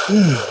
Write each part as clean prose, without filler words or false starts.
Oh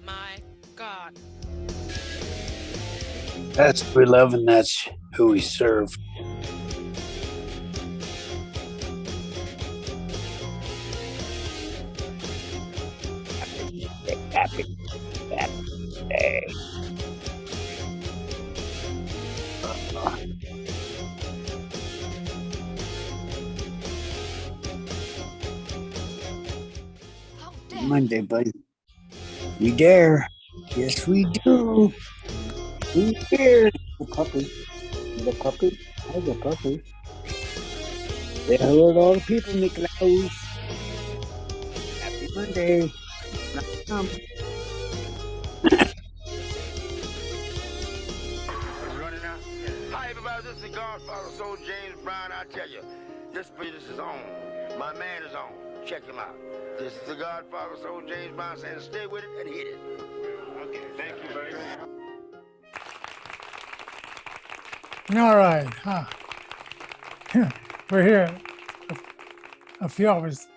my God. That's who we love, and that's who we serve. Happy day. Monday, buddy. We dare. Yes, we do. We dare. The puppy. The puppy. Oh, the puppy. Say hello to all the people, Niklaus. Happy Monday. Running out. Hi, everybody. This is the Godfather, Soul James Brown. I tell you, this is on. My man is on. Check him out. This is the Godfather, Soul James Brown saying stay with it and hit it. Okay, thank you very much. All right. Huh. We're here a few hours.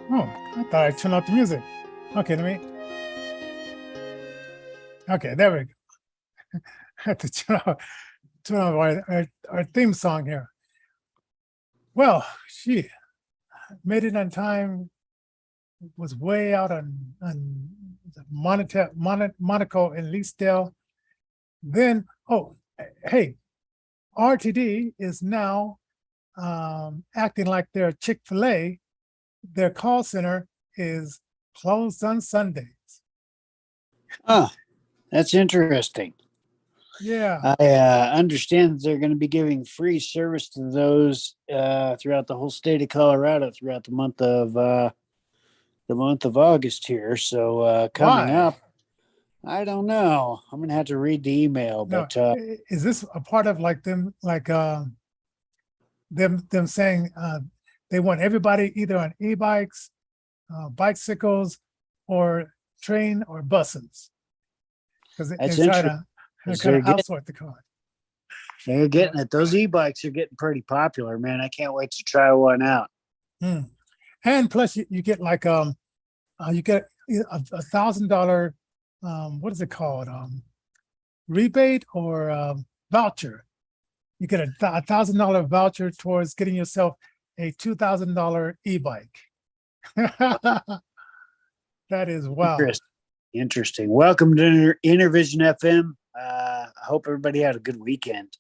Oh, I thought I turned off the music. Okay, Okay, there we go. I have to turn off our theme song here. Well, she made it on time. Was way out on Monaco and Leesdale. Then, hey, RTD is now acting like they're Chick-fil-A. Their call center is closed on Sundays. Oh, that's interesting. Yeah. I understand they're going to be giving free service to those throughout the whole state of Colorado throughout the month of August here. So coming up, I don't know. I'm going to have to read the email. But is this a part of like them, them saying they want everybody either on e-bikes, bicycles, or train or buses? Because they're trying to outsort the car. They're getting it. Those e-bikes are getting pretty popular, man. I can't wait to try one out. And plus, you get like you get $1,000. What is it called? Rebate or voucher. You get a $1,000 voucher towards getting yourself a $2,000 e-bike. That is wow. Interesting. Welcome to Intervision FM. I hope everybody had a good weekend.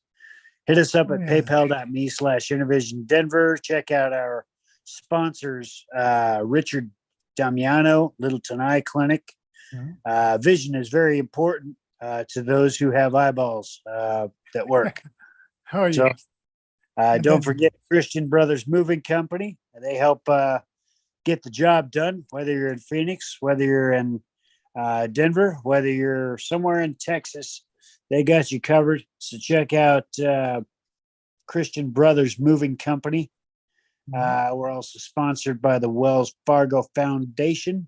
Hit us up at paypal.me/Intervision Denver. Check out our sponsors, Richard Damiano, Little Tanai Clinic. Vision is very important to those who have eyeballs that work. How are you? Don't forget Christian Brothers Moving Company. They help get the job done, whether you're in Phoenix, whether you're in Denver, whether you're somewhere in Texas. They got you covered. So check out Christian Brothers Moving Company. We're also sponsored by the Wells Fargo Foundation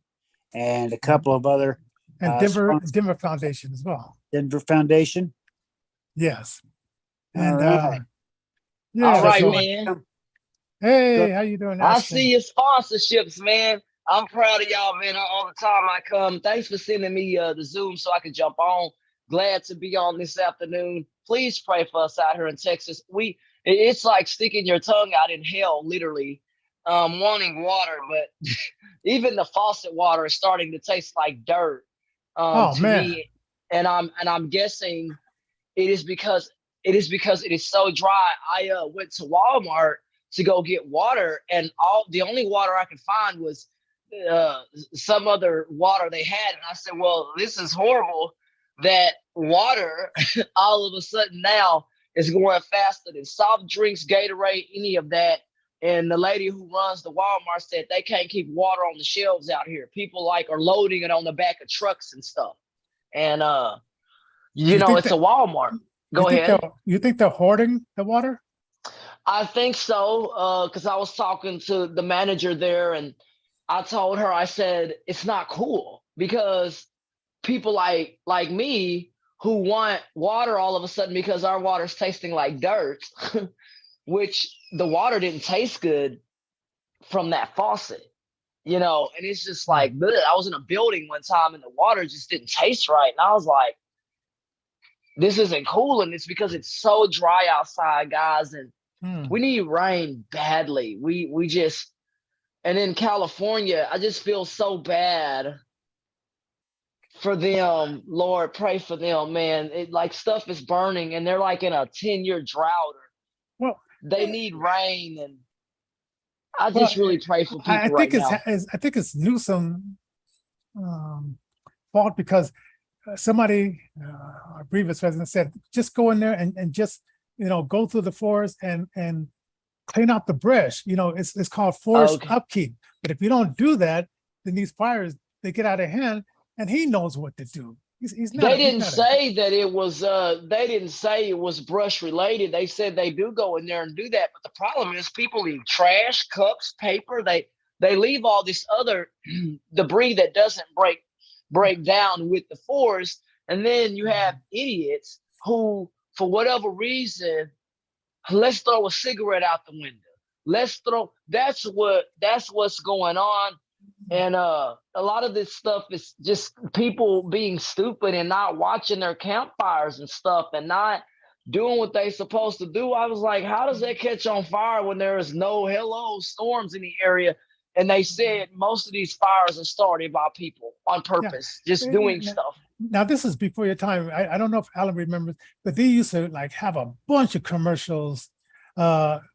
and a couple of other and Denver Foundation as well. Denver Foundation. Yes. And all right, man. Hey, how you doing? I see your sponsorships, man. I'm proud of y'all, man. All the time I come. Thanks for sending me the Zoom so I could jump on. Glad to be on this afternoon. Please pray for us out here in Texas. It's like sticking your tongue out in hell, literally, wanting water. But even the faucet water is starting to taste like dirt to me. And I'm guessing it is because it is so dry. I went to Walmart to go get water, and the only water I could find was some other water they had. And I said, well, this is horrible that water all of a sudden now is going faster than soft drinks, Gatorade, any of that. And the lady who runs the Walmart said they can't keep water on the shelves out here. People like are loading it on the back of trucks and stuff. And you know, it's a Walmart. Go ahead. You think they're hoarding the water? I think so, because I was talking to the manager there, and I told her, I said, it's not cool because people like me who want water all of a sudden because our water's tasting like dirt, which the water didn't taste good from that faucet, you know, and it's just like, bleh. I was in a building one time and the water just didn't taste right. And I was like, this isn't cool. And it's because it's so dry outside, guys. And we need rain badly. We just, and in California, I just feel so bad for them. Lord, pray for them, man. It like stuff is burning and they're like in a 10-year drought. Well, they need rain, and I just really pray for people right now. I think it's Newsom fault because somebody, our previous president said, just go in there and just, you know, go through the forest and clean out the brush. You know, it's called forest upkeep. But if you don't do that, then these fires, they get out of hand, and he knows what to do. He's not, they didn't say that it was they didn't say it was brush related. They said they do go in there and do that. But the problem is people leave trash, cups, paper. They leave all this other debris that doesn't break down with the forest. And then you have idiots who, for whatever reason, let's throw a cigarette out the window. That's what's going on. And a lot of this stuff is just people being stupid and not watching their campfires and stuff and not doing what they're supposed to do. I was like, how does that catch on fire when there is no storms in the area? And they said most of these fires are started by people on purpose, just doing stuff. Now, this is before your time. I don't know if Alan remembers, but they used to like have a bunch of commercials.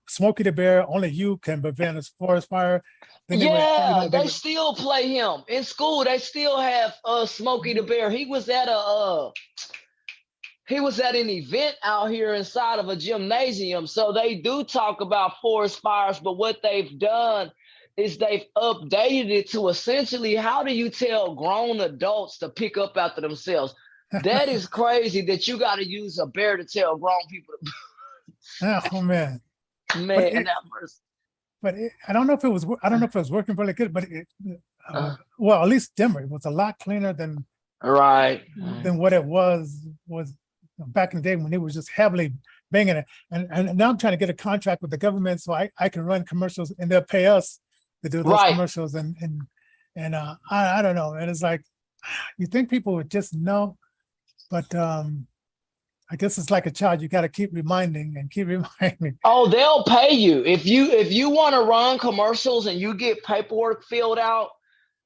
Smokey the Bear, only you can prevent a forest fire. Then they still play him in school. They still have Smokey the Bear. He was at an event out here inside of a gymnasium. So they do talk about forest fires, but what they've done is they've updated it to essentially, how do you tell grown adults to pick up after themselves? That is crazy that you got to use a bear to tell grown people to. Oh man, but I don't know if it was. I don't know if it was working really good. But well, at least dimmer. It was a lot cleaner than what it was back in the day when it was just heavily banging it. And now I'm trying to get a contract with the government so I can run commercials and they'll pay us to do those commercials. And I don't know. And it's like, you think people would just know, but I guess it's like a child. You got to keep reminding and keep reminding. Oh, they'll pay you if you want to run commercials and you get paperwork filled out.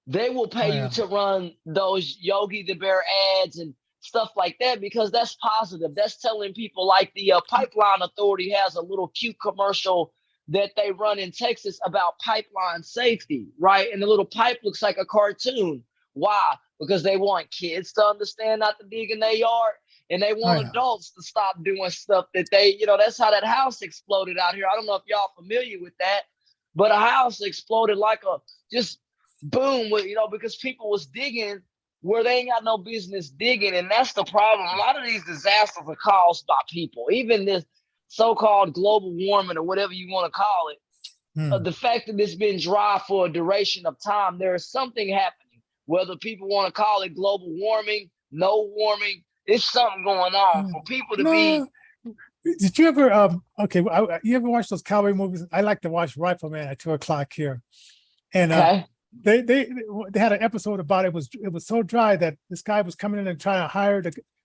They will pay you to run those Yogi the Bear ads and stuff like that, because that's positive. That's telling people, like the Pipeline Authority has a little cute commercial that they run in Texas about pipeline safety, right? And the little pipe looks like a cartoon. Why? Because they want kids to understand not to dig in their yard. And they want adults to stop doing stuff that that's how that house exploded out here. I don't know if y'all familiar with that, but a house exploded like a just boom, because people was digging where they ain't got no business digging. And that's the problem. A lot of these disasters are caused by people. Even this so-called global warming or whatever you want to call it. The fact that it's been dry for a duration of time, there is something happening. Whether people want to call it global warming, no warming, it's something going on for people to be. Did you ever you ever watch those cowboy movies? I like to watch Rifleman at 2:00 here, and they had an episode about it. It was so dry that this guy was coming in and trying to hire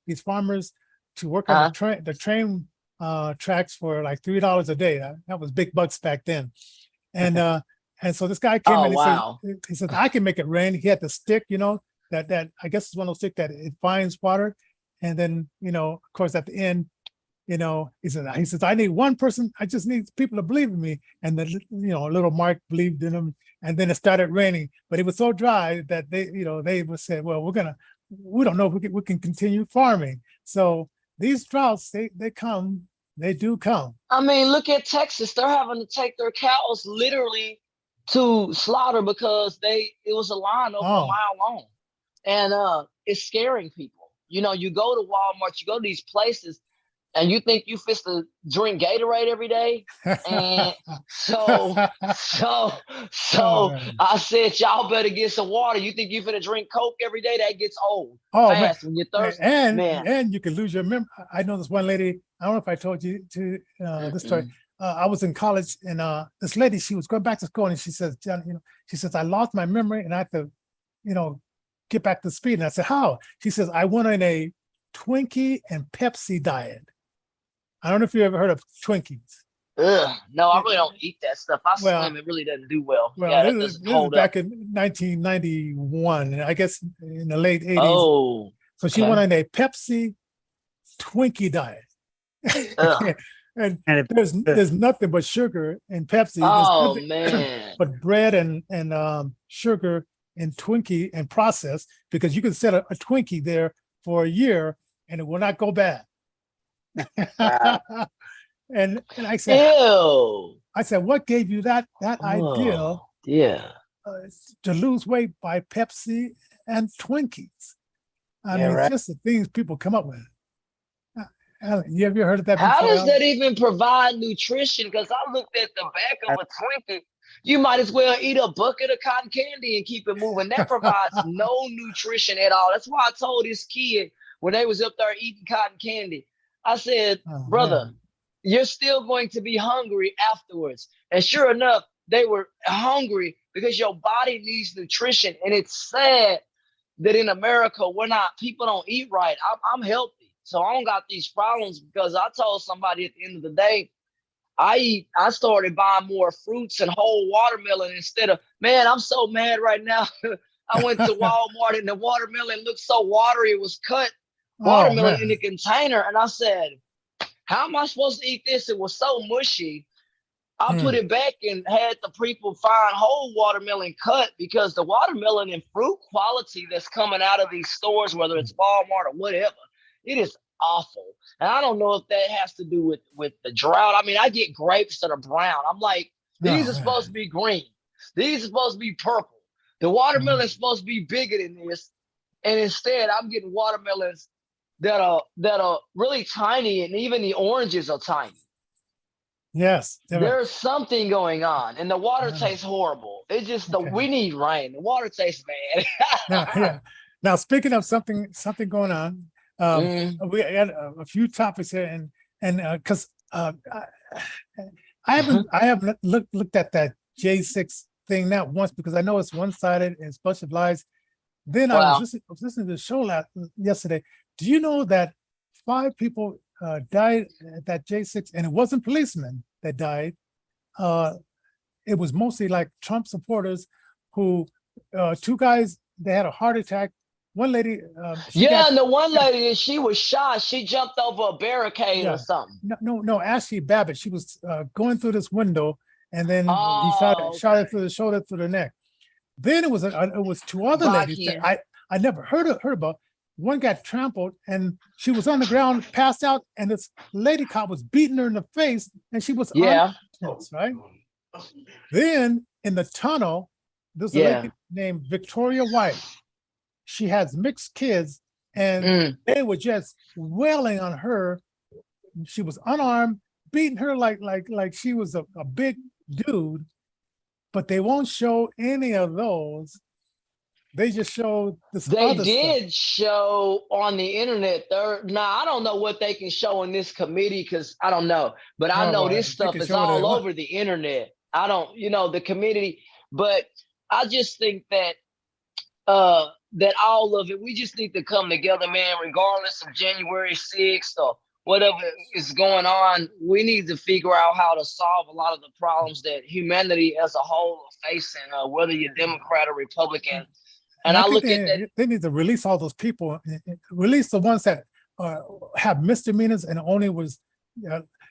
these farmers to work on the train tracks for like $3 a day. That was big bucks back then, and so this guy came in and he said I can make it rain. He had the stick, that I guess it's one of those sticks that it finds water. And then, of course, at the end, he says, I need one person. I just need people to believe in me. And then, little Mark believed in him. And then it started raining, but it was so dry that they would say, well, we don't know if we can continue farming. So these droughts, they come They do come. I mean, look at Texas. They're having to take their cows literally to slaughter because it was a line over a Oh, mile long. And it's scaring people. You know, you go to Walmart, you go to these places, and you think you fit to drink Gatorade every day. And so oh man. I said, y'all better get some water. You think you finna drink Coke every day? That gets old Oh man. fast when you're thirsty. And you can lose your memory. I know this one lady. I don't know if I told you this story. I was in college, and this lady, she was going back to school, and she says, John, she says, I lost my memory, and I have to, get back to speed. And I said, how? She says, I went on a Twinkie and Pepsi diet. I don't know if you ever heard of Twinkies. Ugh, no, I really don't eat that stuff. I swim, it really doesn't do well. Well, Yeah, this is back in 1991, I guess in the late 80s. Oh, so she went on a Pepsi Twinkie diet. and there's nothing but sugar in Pepsi. Oh man! But bread and sugar and Twinkie and processed, because you can set a Twinkie there for a year and it will not go bad. and I said, ew. I said, what gave you that idea? Yeah. To lose weight by Pepsi and Twinkies. I mean, just the things people come up with. You ever heard of that before? How does that even provide nutrition? Because I looked at the back of a Twinkie. You might as well eat a bucket of cotton candy and keep it moving. That provides no nutrition at all. That's why I told this kid when they was up there eating cotton candy, I said, brother, you're still going to be hungry afterwards. And sure enough, they were hungry because your body needs nutrition. And it's sad that in America, people don't eat right. I'm healthy. So I don't got these problems because I told somebody at the end of the day, I started buying more fruits and whole watermelon instead of, man, I'm so mad right now. I went to Walmart and the watermelon looked so watery. It was cut watermelon in the container. And I said, how am I supposed to eat this? It was so mushy. I put it back and had the people find whole watermelon cut because the watermelon and fruit quality that's coming out of these stores, whether it's Walmart or whatever, it is awful. And I don't know if that has to do with the drought. I mean, I get grapes that are brown. I'm like, these are supposed to be green. These are supposed to be purple. The watermelon is supposed to be bigger than this. And instead, I'm getting watermelons that are really tiny, and even the oranges are tiny. Yes. There's something going on, and the water tastes horrible. It's just we need rain. The water tastes bad. Now, speaking of something going on, we had a few topics here, and because I haven't looked at that J6 thing not once because I know it's one-sided and it's a bunch of lies. Then I was listening to the show yesterday. Do you know that 5 people died at that J6, and it wasn't policemen that died? It was mostly like Trump supporters who 2 guys, they had a heart attack. One lady, and the one lady, she was shot. She jumped over a barricade or something. No, Ashley Babbitt. She was going through this window, and then he shot her through the shoulder, through the neck. Then it was 2 other ladies that I never heard about. One got trampled, and she was on the ground, passed out, and this lady cop was beating her in the face, and she was unconscious, right? Then in the tunnel, there's a lady named Victoria White. She has mixed kids, and they were just wailing on her. She was unarmed, beating her like she was a big dude, but they won't show any of those. They just showed this. They did show on the internet. I don't know what they can show in this committee because I don't know, but I know this stuff is all over the internet. I don't, the committee, but I just think that that all of it, we just need to come together, man, regardless of January 6th or whatever is going on. We need to figure out how to solve a lot of the problems that humanity as a whole are facing, whether you're Democrat or Republican. And I look at that. They need to release all those people, release the ones that have misdemeanors and only was,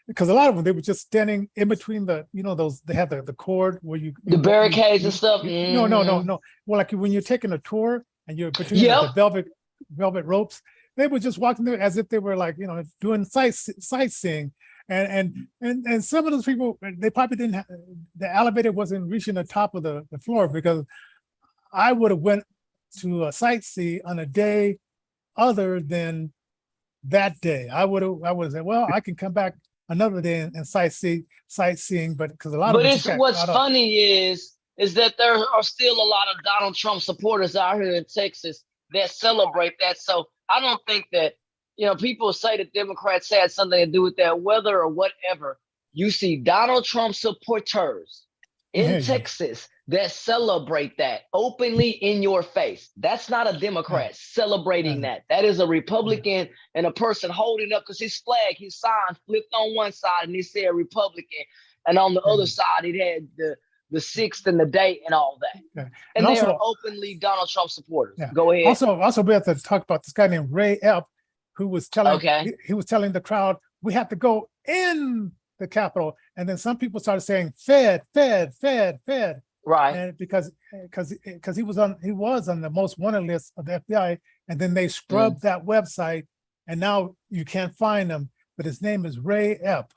because a lot of them, they were just standing in between the, those, they have the cord where the barricades and stuff. No. Well, like when you're taking a tour and you're between the velvet ropes, they were just walking there as if they were like, doing sightseeing. And some of those people, they probably didn't have, the elevator wasn't reaching the top of the floor, because I would have went to a sightsee on a day other than that day. I would have said, well, I can come back another day and sightseeing, but because a lot of But them it's just got what's caught up. funny is that there are still a lot of Donald Trump supporters out here in Texas that celebrate that. So I don't think that, people say that Democrats had something to do with that weather or whatever. You see Donald Trump supporters in Texas that celebrate that openly in your face. That's not a Democrat celebrating that. That is a Republican and a person holding up, because his flag, his sign flipped on one side and it said Republican, and on the other side it had the 6th and the date and all that. And they are openly Donald Trump supporters. Go ahead. Also, we have to talk about this guy named Ray Epps, who was telling he was telling the crowd, we have to go in the Capitol, and then some people started saying Fed. Right. And because he was on the most wanted list of the FBI, and then they scrubbed that website, and now you can't find him. But his name is Ray Epps,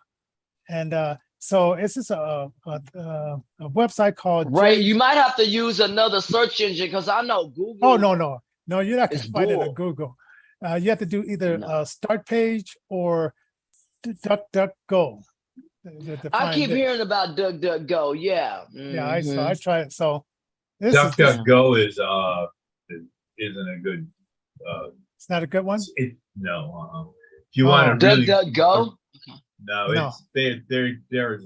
and so it's just a website called Ray. You might have to use another search engine, because I know Google. Oh no, you're not going to find it on Google. You have to do either Start Page or DuckDuckGo. I keep hearing about DuckDuckGo. Yeah. Yeah, so I try it. So DuckDuckGo isn't a good. It's not a good one. No. If you want to really DuckDuckGo. No, they're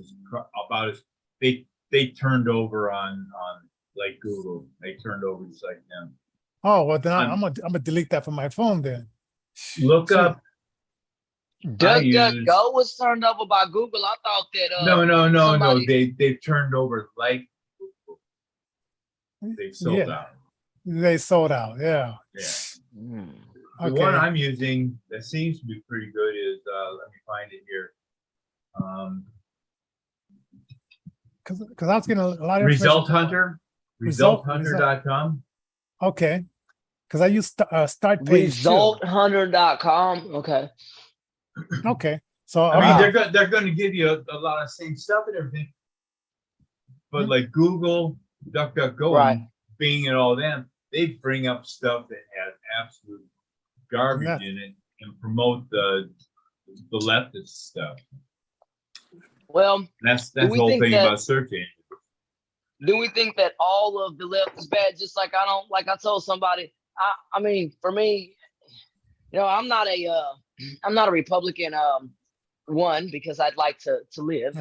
about as they turned over on like Google. They turned over just like them. Oh well, then I'm gonna delete that from my phone then. Look up. DuckDuckGo was turned over by Google. I thought that. No. They've turned over like Google. They sold out. They sold out. Yeah. Yeah. The one I'm using that seems to be pretty good is let me find it here. Because I was getting a lot of Result Hunter. ResultHunter.com. Okay. Because I use Start Page. ResultHunter.com. Okay. So I mean, they're going to give you a lot of same stuff and everything, but like Google, DuckDuckGo, and Bing, and all them, they bring up stuff that has absolute garbage in it and promote the leftist stuff. Well, that's the whole thing about search engines. Do we think that all of the left is bad? Just like I told somebody, I mean, for me, I'm not a Republican, one, because I'd like to live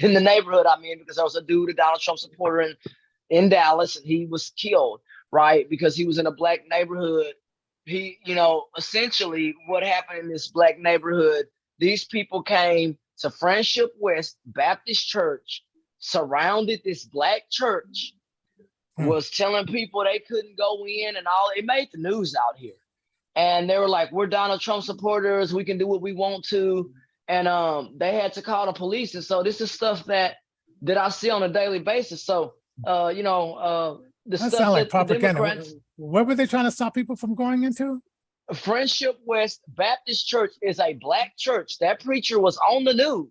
in the neighborhood I'm in, because there was a dude, a Donald Trump supporter in Dallas, and he was killed, right? Because he was in a black neighborhood. He, essentially what happened in this black neighborhood, these people came to Friendship West Baptist Church, surrounded this black church, was telling people they couldn't go in and all. It made the news out here. And they were like, we're Donald Trump supporters. We can do what we want to. And they had to call the police. And so this is stuff that I see on a daily basis. So, the that stuff sounds like that propaganda. The Democrats, what were they trying to stop people from going into? Friendship West Baptist Church is a black church. That preacher was on the news,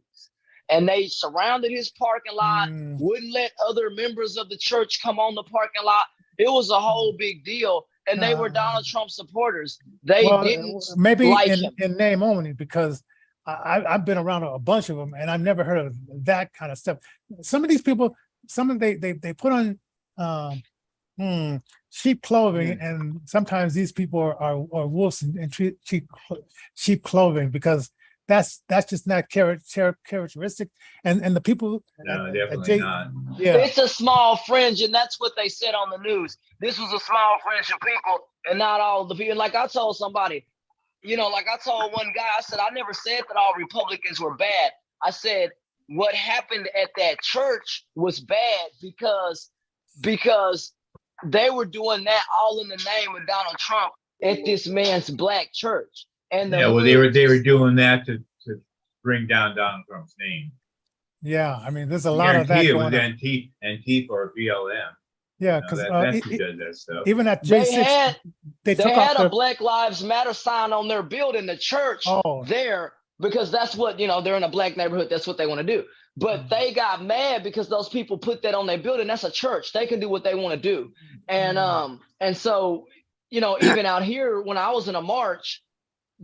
and they surrounded his parking lot, wouldn't let other members of the church come on the parking lot. It was a whole big deal. And they were Donald Trump supporters. They didn't maybe like him. In name only, because I've been around a bunch of them, and I've never heard of that kind of stuff. Some of these people, they put on sheep clothing, and sometimes these people are wolves in sheep clothing, because that's just not characteristic. And the people, no, definitely not. Yeah, it's a small fringe, and that's what they said on the news. This was a small fringe of people, and not all the people. Like I told somebody, like I told one guy, I said, I never said that all Republicans were bad. I said what happened at that church was bad because they were doing that all in the name of Donald Trump at this man's black church. And they were doing that to bring down Donald Trump's name. Yeah, I mean, there's a lot of that going on. Antifa or BLM. Yeah, because that's who does that stuff. Even at J6, they had a Black Lives Matter sign on their building, the church there, because that's what, they're in a black neighborhood. That's what they want to do. But they got mad because those people put that on their building. That's a church. They can do what they want to do. And so, even out here, when I was in a march,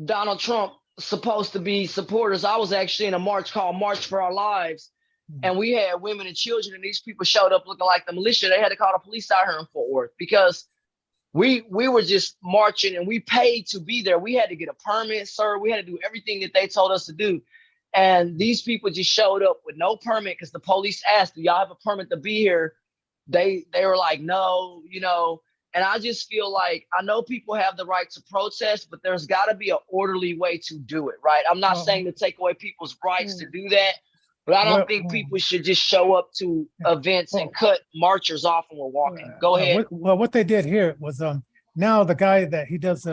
Donald Trump supposed to be supporters. I was actually in a march called March for Our Lives. And we had women and children, and these people showed up looking like the militia. They had to call the police out here in Fort Worth because we were just marching, and we paid to be there. We had to get a permit, sir. We had to do everything that they told us to do. And these people just showed up with no permit because the police asked, do y'all have a permit to be here? They were like, no, and I just feel like, I know people have the right to protest, but there's got to be an orderly way to do it, right? I'm not saying to take away people's rights to do that, but I don't think people should just show up to events and cut marchers off when we're walking. Go ahead. What they did here was now the guy that he does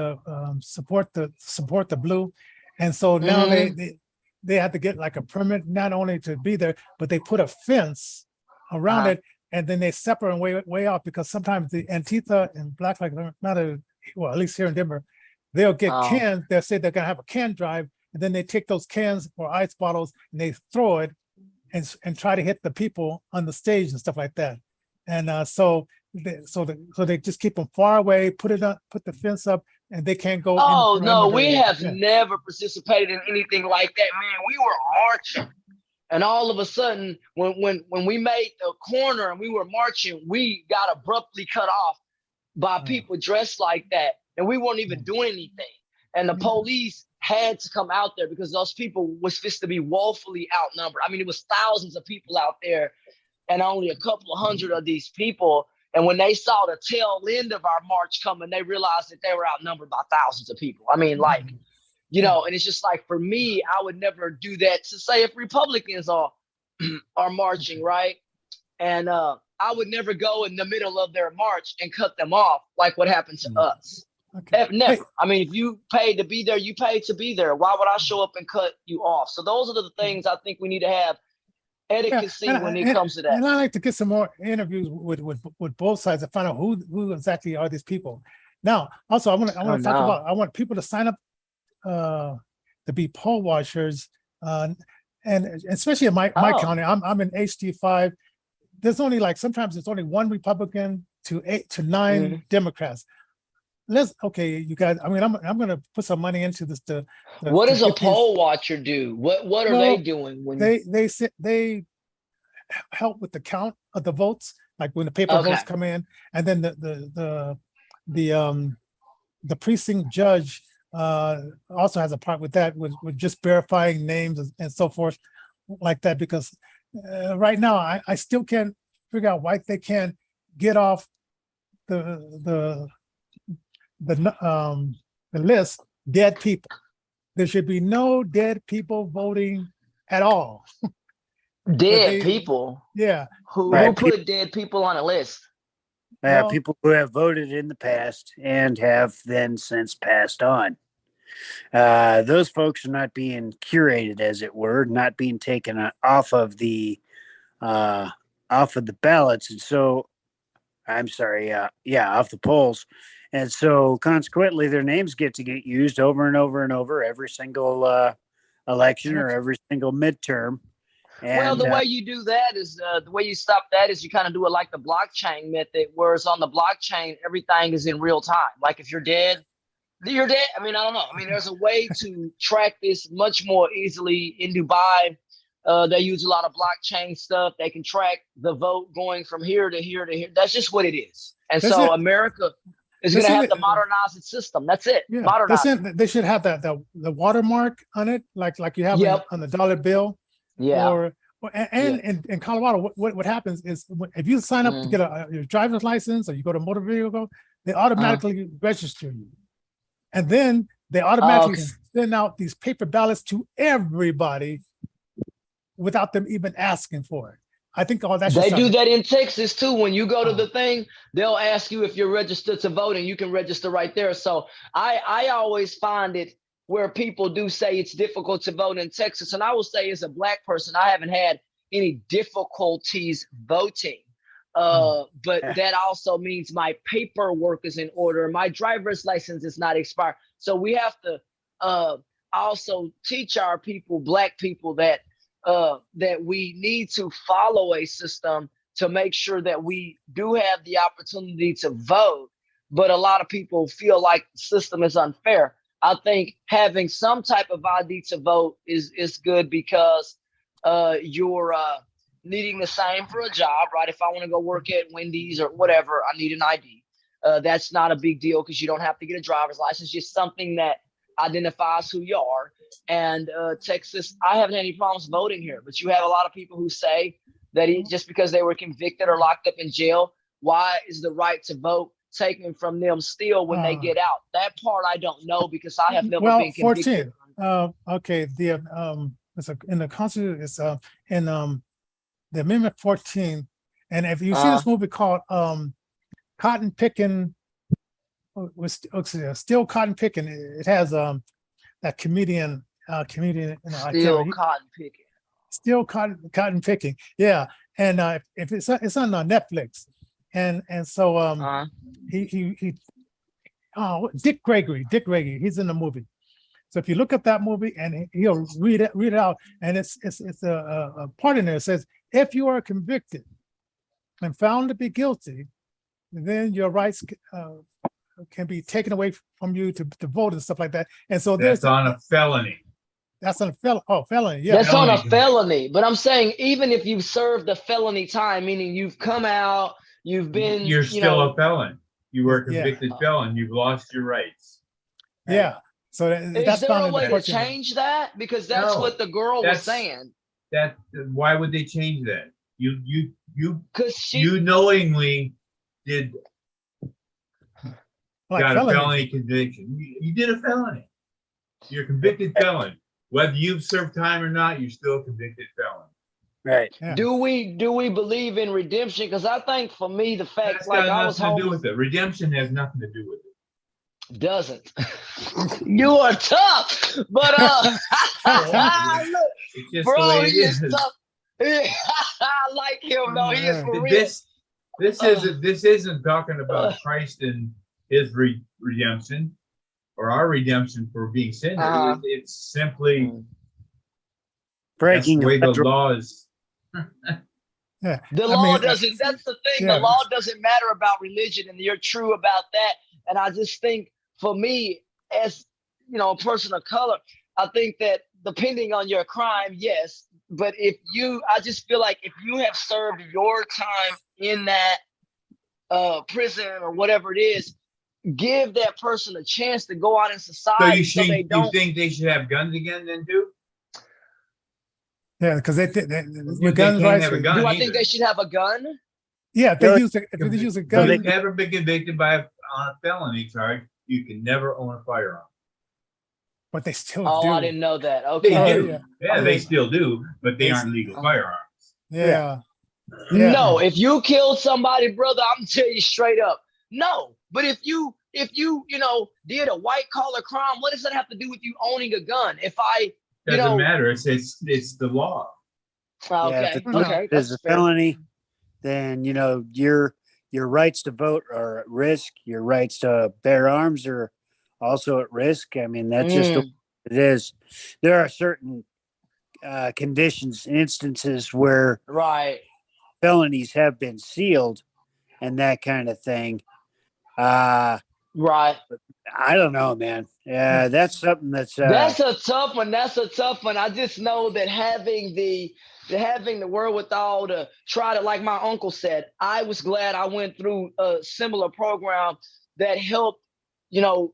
support the blue, and so now they have to get like a permit not only to be there, but they put a fence around it, and then they separate way off, because sometimes the Antifa and Black Lives Matter, well, at least here in Denver, they'll get cans. They'll say they're gonna have a can drive, and then they take those cans or ice bottles and they throw it and try to hit the people on the stage and stuff like that. And so they just keep them far away, put the fence up, and they can't go. Oh no, we have never participated in anything like that, man. We were marching, and all of a sudden, when we made the corner and we were marching, we got abruptly cut off by people dressed like that, and we weren't even doing anything. And the police had to come out there because those people was supposed to be woefully outnumbered. I mean, it was thousands of people out there, and only a couple of hundred of these people. And when they saw the tail end of our march coming, they realized that they were outnumbered by thousands of people. I mean, like, and it's just like, for me, I would never do that to say if Republicans are marching, right? And I would never go in the middle of their march and cut them off like what happened to us. Never. I mean, if you paid to be there, you paid to be there. Why would I show up and cut you off? So those are the things I think we need to have etiquette when it comes to that. And I like to get some more interviews with both sides to find out who exactly are these people. Now, also, I want to talk about. I want people to sign up to be poll watchers, and especially in my county. I'm in HD5. There's only sometimes it's only one Republican to 8 to 9 Democrats. You guys. I mean, I'm going to put some money into this. What does a poll watcher do? What are they doing when they help with the count of the votes, like when the paper votes come in, and then the precinct judge also has a part with that, with just verifying names and so forth, like that. Because right now, I still can't figure out why they can't get off the list dead people. There should be no dead people voting at all. Dead people? Yeah. Who put dead people on a list? People who have voted in the past and have then since passed on. Those folks are not being curated, as it were, not being taken off of the ballots, and so off the polls. And so consequently, their names get used over and over and over every single election or every single midterm. And, the way you do that is the way you stop that is you kind of do it like the blockchain method, whereas on the blockchain, everything is in real time. Like if you're dead, you're dead. I mean, I don't know. I mean, there's a way to track this much more easily in Dubai. They use a lot of blockchain stuff. They can track the vote going from here to here to here. That's just what it is. And so America is going to have to modernize its system. That's it. Yeah, modernize. They should have the watermark on it, like you have on the dollar bill. Yeah. In Colorado, what happens is if you sign up to get your driver's license or you go to motor vehicle, they automatically register you, and then they automatically send out these paper ballots to everybody without them even asking for it. I think all that. They do that in Texas too. When you go to the thing, they'll ask you if you're registered to vote, and you can register right there. So I always find it where people do say it's difficult to vote in Texas. And I will say, as a Black person, I haven't had any difficulties voting. But that also means my paperwork is in order. My driver's license is not expired. So we have to also teach our people, Black people, that that we need to follow a system to make sure that we do have the opportunity to vote. But a lot of people feel like the system is unfair. I think having some type of ID to vote is good because you're needing the same for a job, right? If I want to go work at Wendy's or whatever, I need an ID. That's not a big deal because you don't have to get a driver's license, just something that identifies who you are. And Texas, I haven't had any problems voting here, but you have a lot of people who say that just because they were convicted or locked up in jail, why is the right to vote taken from them still when they get out? That part I don't know because I have never been convicted. 14. Okay, it's in the Constitution, it's in the Amendment 14. And if you see this movie called Cotton Picking, Still Cotton Picking, it has that comedian, Still Cotton Picking, yeah. And if it's on Netflix, and so Dick Gregory, he's in the movie. So if you look at that movie and he'll read it out, and it's a part in there that says, if you are convicted and found to be guilty, then your rights can be taken away from you to vote and stuff like that. And so that's on a felony. That's on a felony. Yeah, that's on a felony. But I'm saying even if you've served a felony time, meaning you've come out, you're still a felon. You were a convicted felon. You've lost your rights. Yeah. So that's is there a way to change that? Because that's what the girl was saying. Why would they change that? You knowingly did got a felony conviction. You did a felony. You're a convicted felon. Whether you've served time or not, you're still a convicted felon. Right. Yeah. Do we believe in redemption? Because I think for me, the fact that's got nothing to do with it. Redemption has nothing to do with it. Doesn't. You are tough, but look, bro, he is tough. I like him though. He is for real. This isn't talking about Christ and his redemption or our redemption for being sinners. It's simply breaking the way the law is. Yeah. The law doesn't. That's the thing. Yeah. The law doesn't matter about religion, and you're true about that. And I just think, for me, as a person of color, I think that depending on your crime, yes. But I just feel like if you have served your time in that prison or whatever it is, give that person a chance to go out in society. So you think they should have guns again then too? Yeah, because they guns right. Have a gun do I think they should have a gun? Yeah, if they use a gun. They've never been convicted on a felony charge. You can never own a firearm. But they still do. Oh, I didn't know that. Okay. They do. Yeah, they still do, but they aren't legal firearms. Yeah. No, if you killed somebody, brother, I'm gonna tell you straight up. No. But if you did a white collar crime, what does that have to do with you owning a gun? If I doesn't matter. It's the law. Okay. If it's a felony, then your rights to vote are at risk. Your rights to bear arms are also at risk. I mean, that's just what it is. There are certain conditions and instances where felonies have been sealed and that kind of thing. Right. I don't know, man. Yeah, that's something that's a tough one. That's a tough one. I just know that having the wherewithal to try to, like my uncle said, I was glad I went through a similar program that helped, because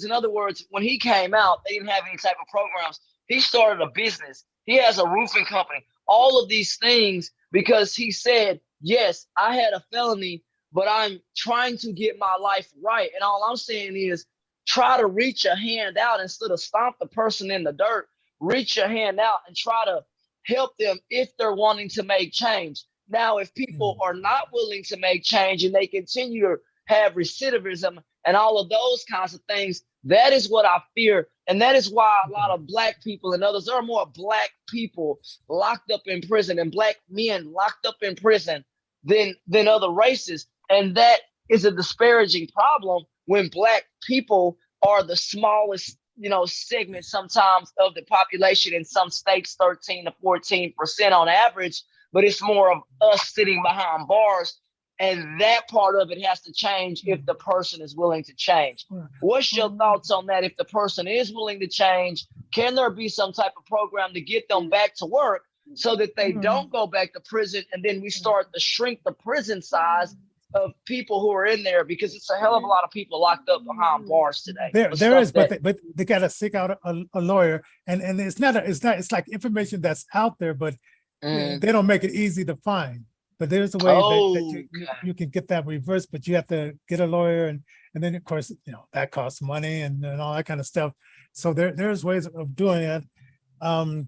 in other words, when he came out, they didn't have any type of programs. He started a business. He has a roofing company, all of these things, because he said, yes, I had a felony, but I'm trying to get my life right. And all I'm saying is try to reach a hand out instead of stomp the person in the dirt. Reach your hand out and try to help them if they're wanting to make change. Now, if people are not willing to make change and they continue to have recidivism and all of those kinds of things, that is what I fear. And that is why a lot of Black people and others, there are more Black people locked up in prison and Black men locked up in prison than other races. And that is a disparaging problem when Black people are the smallest segment sometimes of the population in some states, 13 to 14% on average, but it's more of us sitting behind bars. And that part of it has to change if the person is willing to change. What's your thoughts on that? If the person is willing to change, can there be some type of program to get them back to work so that they don't go back to prison? And then we start to shrink the prison size of people who are in there, because it's a hell of a lot of people locked up behind bars today. There is, but they got to seek out a lawyer, and it's like information that's out there, but they don't make it easy to find. But there's a way that you can get that reversed, but you have to get a lawyer, and then of course that costs money and all that kind of stuff. So there's ways of doing it. And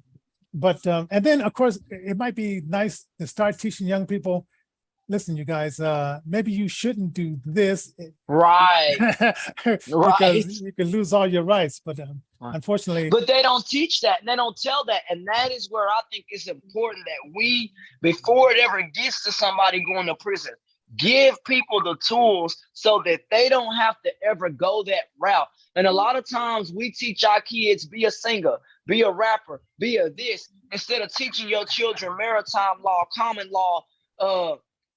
then of course it might be nice to start teaching young people, listen, you guys, maybe you shouldn't do this. Right. Because you can lose all your rights. But unfortunately. But they don't teach that, and they don't tell that. And that is where I think it's important that we, before it ever gets to somebody going to prison, give people the tools so that they don't have to ever go that route. And a lot of times we teach our kids, be a singer, be a rapper, be a this, instead of teaching your children maritime law, common law,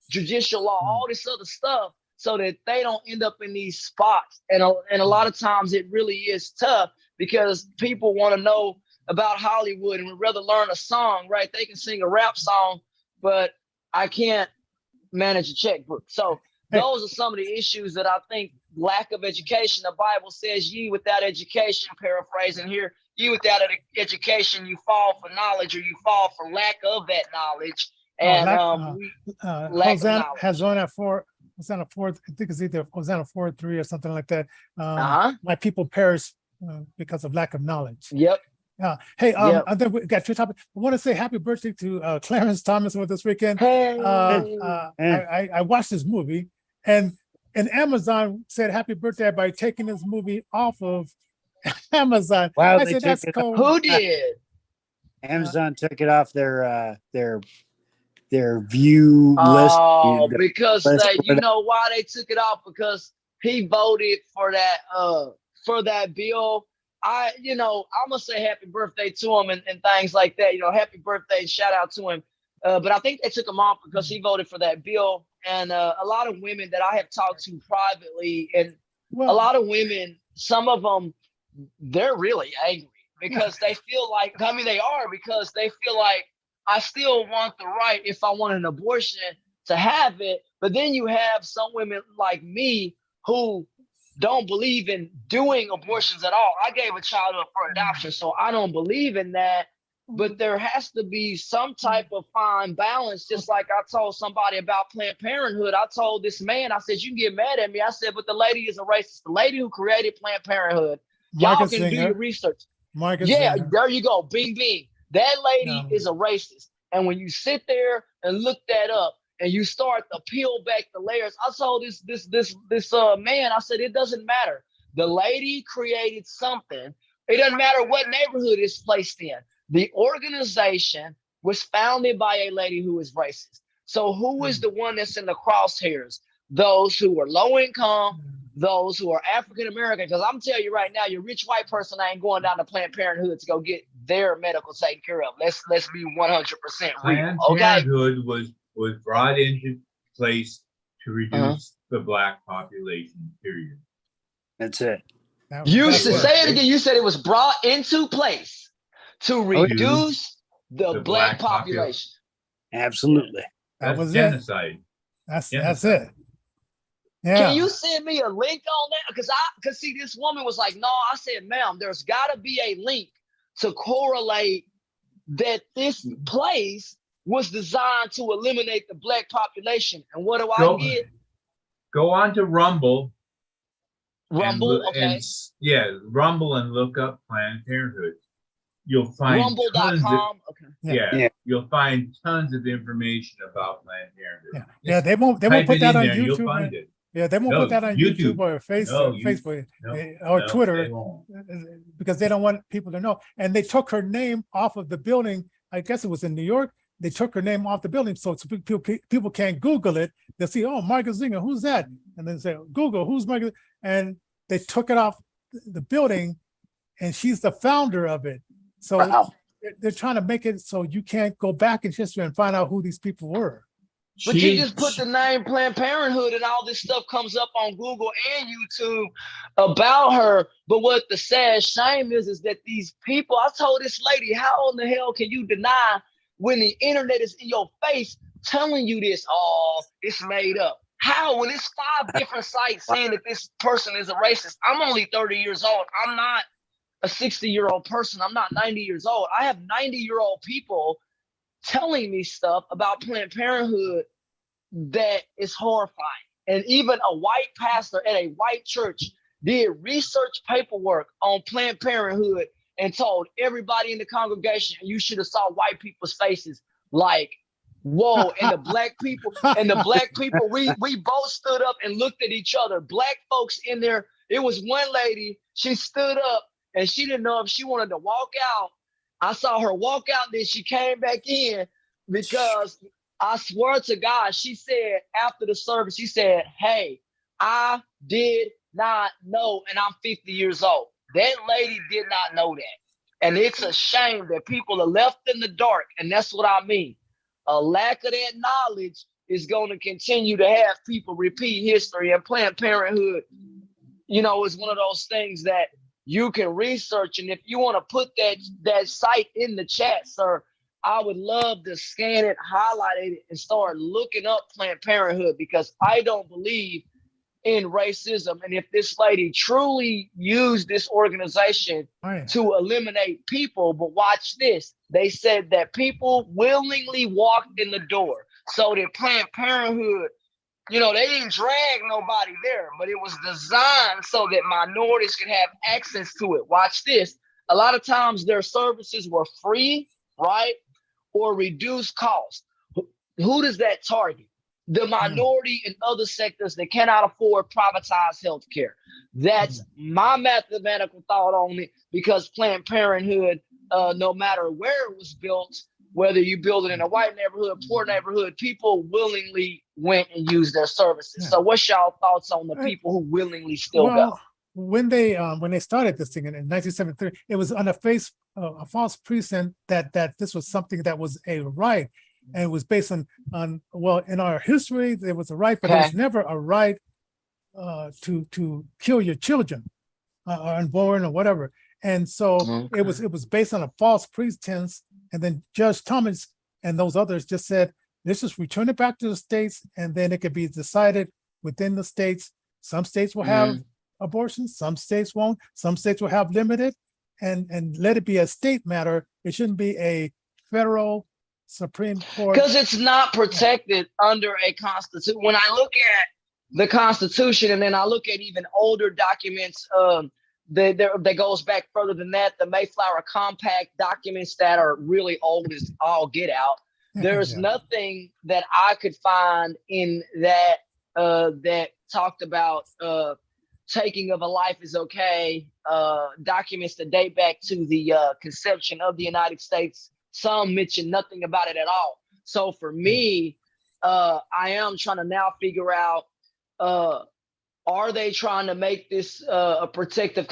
judicial law, all this other stuff, so that they don't end up in these spots. And a lot of times it really is tough, because people want to know about Hollywood and would rather learn a song, right? They can sing a rap song, but I can't manage a checkbook. So those are some of the issues that I think lack of education. The Bible says, ye without education, paraphrasing here, ye without education, you fall for knowledge, or you fall for lack of that knowledge. And Hosanna 4, I think it's either Hosanna 4:3 or something like that. My people perish because of lack of knowledge. Yep. Hey, and then we got two topics. I want to say happy birthday to Clarence Thomas with this weekend. Hey. I watched this movie, and Amazon said happy birthday by taking this movie off of Amazon. Wow, I said, that's cool. Who did? Amazon took it off their view list. Oh, because you know why they took it off? Because he voted for that bill. I'm gonna say happy birthday to him and things like that. Happy birthday, shout out to him. But I think they took him off because he voted for that bill. And a lot of women that I have talked to privately, and a lot of women, some of them, they're really angry because they feel like, they are, because they feel like, I still want the right, if I want an abortion, to have it. But then you have some women like me who don't believe in doing abortions at all. I gave a child up for adoption, so I don't believe in that. But there has to be some type of fine balance, just like I told somebody about Planned Parenthood. I told this man, I said, you can get mad at me. I said, but the lady is a racist. The lady who created Planned Parenthood. Y'all can do your research. There you go. Bing, bing. That lady is a racist. And when you sit there and look that up and you start to peel back the layers, I told this man, I said, it doesn't matter. The lady created something. It doesn't matter what neighborhood it's placed in. The organization was founded by a lady who is racist. So who is the one that's in the crosshairs? Those who are low income, those who are African American. Because I'm telling you right now, your rich white person ain't going down to Planned Parenthood to go get their medical taken care of. Let's be 100% real. Planned Parenthood was brought into place to reduce the Black population, period. That's it. You should say it again. You said it was brought into place to reduce the Black population. Absolutely. That was genocide. That's it. Yeah. Can you send me a link on that? Because see, this woman was like, no. I said, ma'am, there's got to be a link to correlate that this place was designed to eliminate the Black population. And what do I get? Go on to Rumble. Rumble, okay. Rumble and look up Planned Parenthood. You'll find Rumble.com. You'll find tons of information about Planned Parenthood. Yeah, they won't put that on YouTube. You'll find it. Yeah, they won't put that on YouTube or Facebook or Twitter because they don't want people to know. And they took her name off of the building. I guess it was in New York. They took her name off the building, so people can't Google it. They'll see, oh, Margaret Zinger, who's that? And then say, Google, who's Margaret? And they took it off the building, and she's the founder of it. So Wow. they're trying to make it so you can't go back in history and find out who these people were. But you just put the name Planned Parenthood and all this stuff comes up on Google and YouTube about her. But what the sad shame is that these people, I told this lady, how in the hell can you deny when the internet is in your face telling you this? Oh, it's made up. How? When it's 5 different sites saying that this person is a racist. I'm only 30 years old. I'm not a 60-year-old person. I'm not 90 years old. I have 90-year-old people telling me stuff about Planned Parenthood that is horrifying. And even a white pastor at a white church did research paperwork on Planned Parenthood and told everybody in the congregation, you should have saw white people's faces like, whoa. And the black people, we both stood up and looked at each other. Black folks in there. It was one lady, she stood up and she didn't know if she wanted to walk out. I saw her walk out, then she came back in because I swear to God, she said after the service, she said, hey, I did not know, and I'm 50 years old. That lady did not know that. And it's a shame that people are left in the dark, and that's what I mean. A lack of that knowledge is going to continue to have people repeat history, and Planned Parenthood, is one of those things that you can research. And if you want to put that site in the chat, sir, I would love to scan it, highlight it, and start looking up Planned Parenthood, because I don't believe in racism. And if this lady truly used this organization to eliminate people, but watch this, they said that people willingly walked in the door. So that Planned Parenthood, they didn't drag nobody there, but it was designed so that minorities could have access to it. Watch this. A lot of times their services were free, right? Or reduced cost. Who does that target? The minority and other sectors that cannot afford privatized health care. That's my mathematical thought on it, because Planned Parenthood, no matter where it was built, whether you build it in a white neighborhood, poor neighborhood, people willingly went and used their services. So what's y'all thoughts on the people who willingly still go? When they started this thing in 1973, it was on a false precedent that this was something that was a right, and it was based on in our history there was a right, but there was never a right to kill your children, unborn or whatever. And so it was based on a false pretense. And then Judge Thomas and those others just said, let's just return it back to the states, and then it could be decided within the states. Some states will have abortions, some states won't, some states will have limited, and let it be a state matter. It shouldn't be a federal Supreme Court. Because it's not protected under a constitution. When I look at the Constitution, and then I look at even older documents, that goes back further than that, the Mayflower Compact documents that are really old as all get out. There's nothing that I could find in that that talked about taking of a life is okay. Documents that date back to the conception of the United States. Some mention nothing about it at all. So for me, I am trying to now figure out, are they trying to make this a protective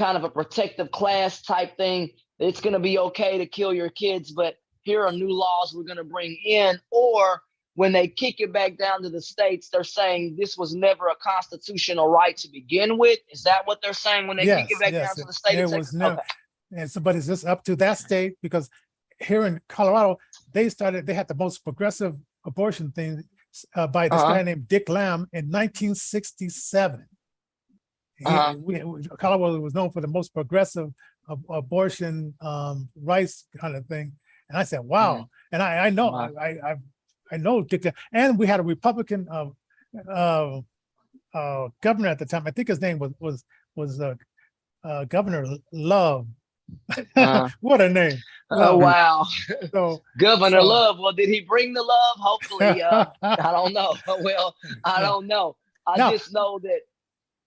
class type thing? It's going to be okay to kill your kids, but here are new laws we're going to bring in. Or when they kick it back down to the states, they're saying this was never a constitutional right to begin with. Is that what they're saying when they kick it back down to the state? It was never. And so, but it's just up to that state, because here in Colorado, they had the most progressive abortion thing by this guy named Dick Lamb in 1967. Colorado was known for the most progressive abortion rights kind of thing. And I said, wow. And I know, I know Dick Lamb. And we had a Republican governor at the time. I think his name was Governor Love. What a name. Oh, wow. So, Governor Love. Well, did he bring the love? Hopefully. I don't know. Well, I don't know. I just know that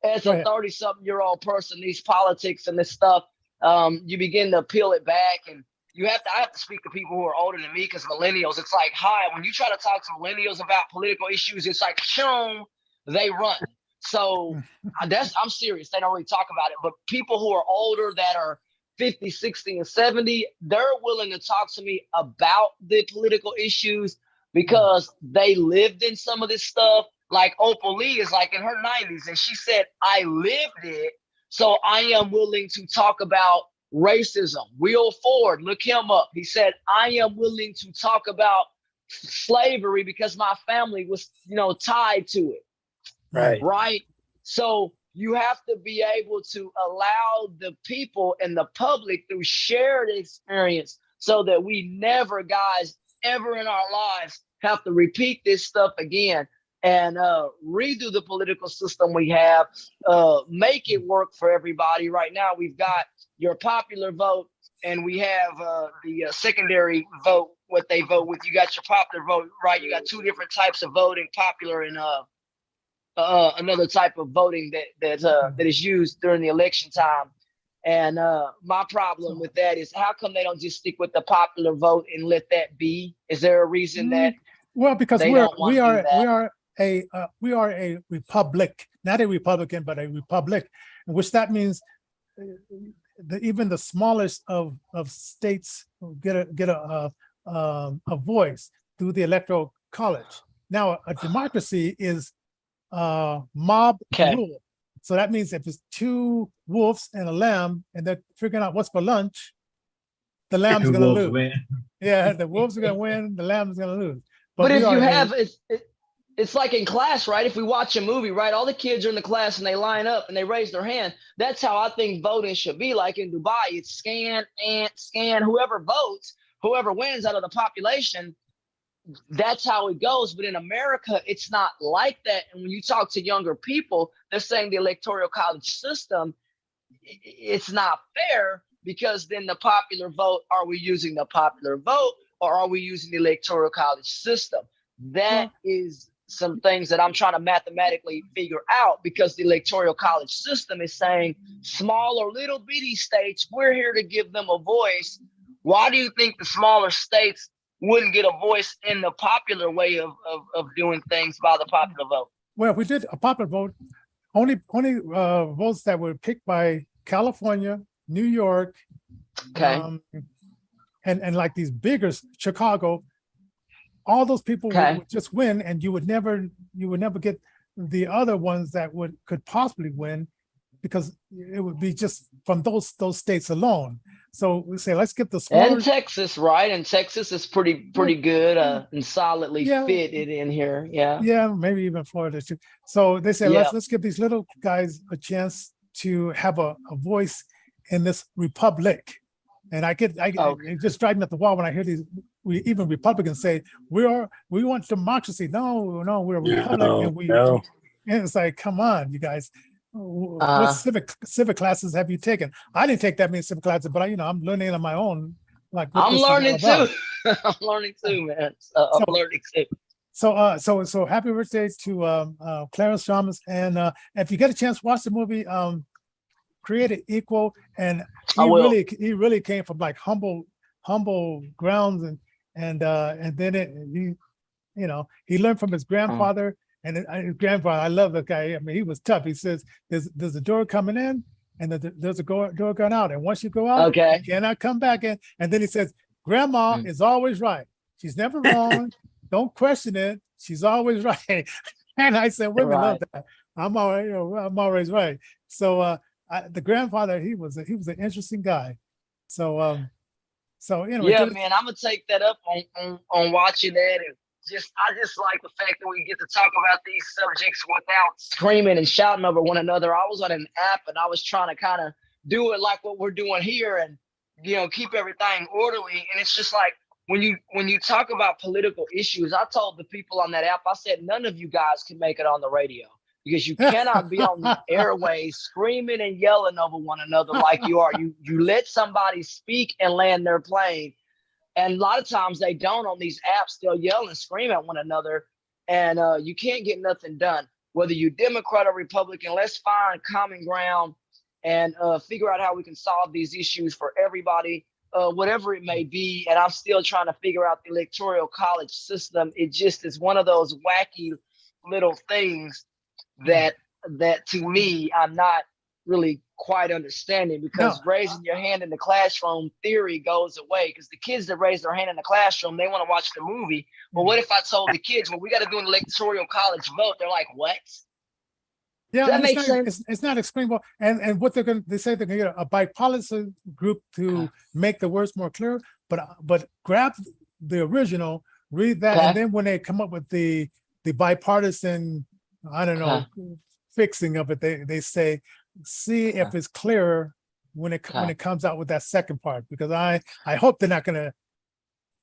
as a 30-something-year-old person, these politics and this stuff, you begin to peel it back, and I have to speak to people who are older than me, because millennials, it's like, hi, when you try to talk to millennials about political issues, it's like, shoom, they run. So I'm serious. They don't really talk about it. But people who are older that are 50, 60, and 70, they're willing to talk to me about the political issues because they lived in some of this stuff. Like Opal Lee is like in her 90s, and she said, I lived it, so I am willing to talk about racism. Will Ford, look him up. He said, I am willing to talk about slavery because my family was, tied to it. Right. So you have to be able to allow the people and the public through shared experience so that we never, guys, ever in our lives have to repeat this stuff again and redo the political system we have, make it work for everybody. Right now, we've got your popular vote and we have the secondary vote, what they vote with. You got your popular vote, right? You got two different types of voting, popular and another type of voting that is used during the election time. And my problem with that is how come they don't just stick with the popular vote and let that be? Is there a reason that? Well, because we are a republic, not a Republican, but a republic, which that means even the smallest of states get a voice through the electoral college. Now, a democracy is mob rule. So that means if it's two wolves and a lamb and they're figuring out what's for lunch, the lamb's going to lose. Win. Yeah, the wolves are going to win, the lamb's going to lose. But if you have, it's like in class, right? If we watch a movie, right? All the kids are in the class and they line up and they raise their hand. That's how I think voting should be. Like in Dubai, it's scan, whoever votes, whoever wins out of the population, that's how it goes. But in America, it's not like that. And when you talk to younger people, they're saying the electoral college system, it's not fair because then the popular vote, are we using the popular vote or are we using the electoral college system? That is some things that I'm trying to mathematically figure out because the electoral college system is saying smaller little bitty states, we're here to give them a voice. Why do you think the smaller states wouldn't get a voice in the popular way of doing things by the popular vote? Well, if we did a popular vote, only votes that were picked by California, New York, and like these bigger Chicago, all those people would just win, and you would never get the other ones that could possibly win because it would be just from those states alone. So we say, let's get the smaller. And Texas, right? And Texas is pretty good and solidly fitted in here. Yeah. Yeah, maybe even Florida too. So they say, let's give these little guys a chance to have a voice in this republic. And I just driving up the wall when I hear even Republicans say, we want democracy. No, we're a republic. And it's like, come on, you guys. What civic classes have you taken? I didn't take that many civic classes, but I'm learning on my own. Like I'm learning too. I'm learning too, man. I'm learning too. So happy birthday to Clarence Thomas, and if you get a chance, watch the movie Created Equal, and he really came from like humble grounds, and then he learned from his grandfather. And his grandfather, I love the guy. I mean, he was tough. He says, there's a door coming in and there's a door going out. And once you go out, you cannot come back in. And then he says, Grandma is always right. She's never wrong. Don't question it. She's always right. And I said, women love that. I'm always right. So the grandfather, he was an interesting guy. So anyway. Yeah, man, I'm gonna take that up on watching that. And I just like the fact that we get to talk about these subjects without screaming and shouting over one another. I was on an app and I was trying to kind of do it like what we're doing here and, keep everything orderly. And it's just like, when you talk about political issues, I told the people on that app, I said, none of you guys can make it on the radio because you cannot be on the airways screaming and yelling over one another like you are. You let somebody speak and land their plane. And a lot of times they don't on these apps. They'll yell and scream at one another, and you can't get nothing done. Whether you Democrat or Republican, let's find common ground and figure out how we can solve these issues for everybody, whatever it may be. And I'm still trying to figure out the electoral college system. It just is one of those wacky little things that to me, I'm not really quite understanding, because raising your hand in the classroom theory goes away, because the kids that raise their hand in the classroom, they want to watch the movie. But what if I told the kids, well, we got to do an electoral college vote? They're like, what? Yeah, Does that make it's sense? it's not explainable. And what they say they're gonna get a bipartisan group to make the words more clear, but grab the original, read that, and then when they come up with the bipartisan, I don't know, fixing of it, they say, see if it's clearer when it comes out with that second part, because I hope they're not gonna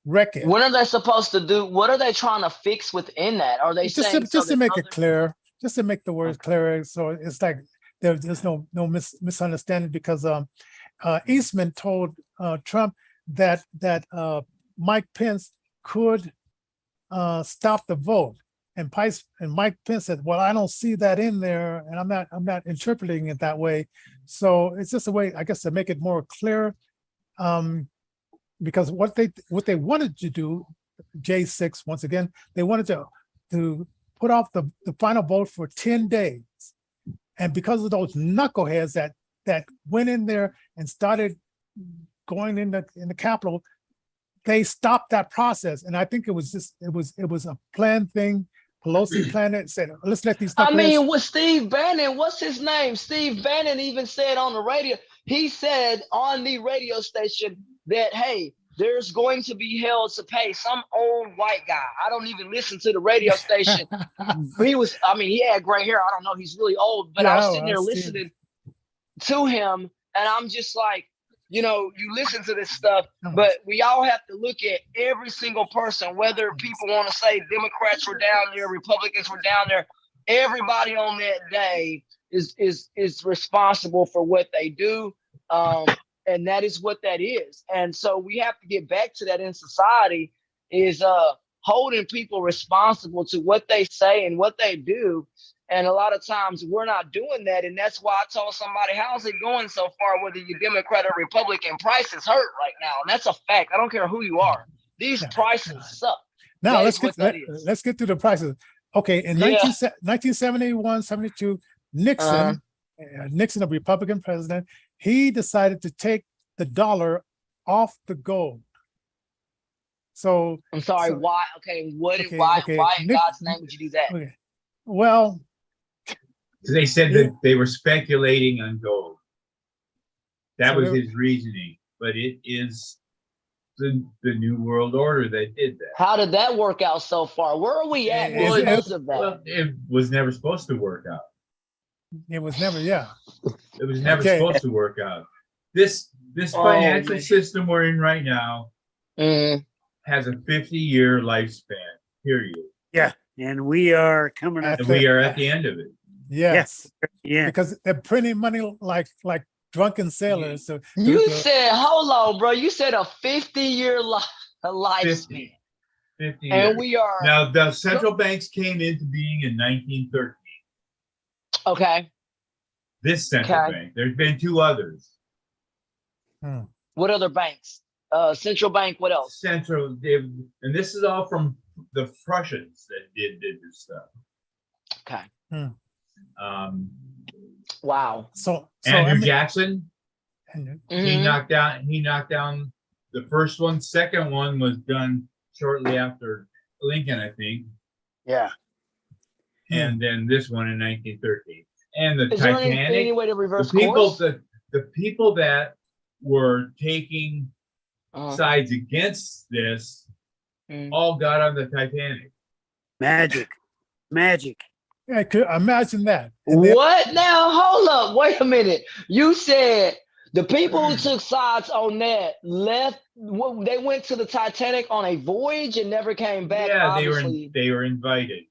wreck it. What are they supposed to do? What are they trying to fix within that? Are they saying just to make it clear, just to make the words clearer, so it's like there's no misunderstanding, because Eastman told Trump that Mike Pence could stop the vote, and Mike Pence said, well, I don't see that in there, and I'm not interpreting it that way. So it's just a way, I guess, to make it more clear, because what they wanted to do, J6, once again, they wanted to put off the final vote for 10 days. And because of those knuckleheads that went in there and started going in the Capitol, they stopped that process. And I think it was a planned thing. Pelosi planned it, said, let's let these knuckleheads. I mean, with Steve Bannon, what's his name? Steve Bannon even said on the radio, he said on the radio station that, hey, there's going to be hell to pay. Some old white guy. I don't even listen to the radio station. He had gray hair. I don't know. He's really old, but I was sitting there listening to him, and I'm just like, you listen to this stuff, but we all have to look at every single person, whether people want to say Democrats were down there, Republicans were down there. Everybody on that day is responsible for what they do. And that is what that is. And so we have to get back to that in society, is holding people responsible to what they say and what they do. And a lot of times we're not doing that. And that's why I told somebody, how's it going so far, whether you're Democrat or Republican? Prices hurt right now. And that's a fact. I don't care who you are. These prices suck. Now let's get to the prices. Okay, in 1971, 72, Nixon, a Republican president, he decided to take the dollar off the gold. So I'm sorry, why? Okay, why in God's name would you do that? Okay. Well, they said that they were speculating on gold. That was his reasoning, but it is the New World Order that did that. How did that work out so far? Where are we at because of that? Well, it was never supposed to work out. It was never, It was never supposed to work out. This financial system we're in right now has a 50-year lifespan, period. Yeah, and we are coming up. And we are at the end of it. Yes. Yeah. Because they're printing money like drunken sailors. So you said, hold on, bro. You said a 50-year lifespan. 50 years. And we are now the central banks came into being in 1913. Okay. This central bank. There's been two others. What other banks? Central bank. What else? And this is all from the Prussians that did this stuff. Okay. Wow. So Andrew Jackson, he knocked down the first one. Second one was done shortly after Lincoln, I think. Yeah. And then this one in 1913. And the Is Titanic. there any way to reverse course? The people that were taking sides against this all got on the Titanic. Magic. I could imagine that. What now? Hold up. Wait a minute. You said the people who took sides on that left. They went to the Titanic on a voyage and never came back. Yeah, obviously. they were invited.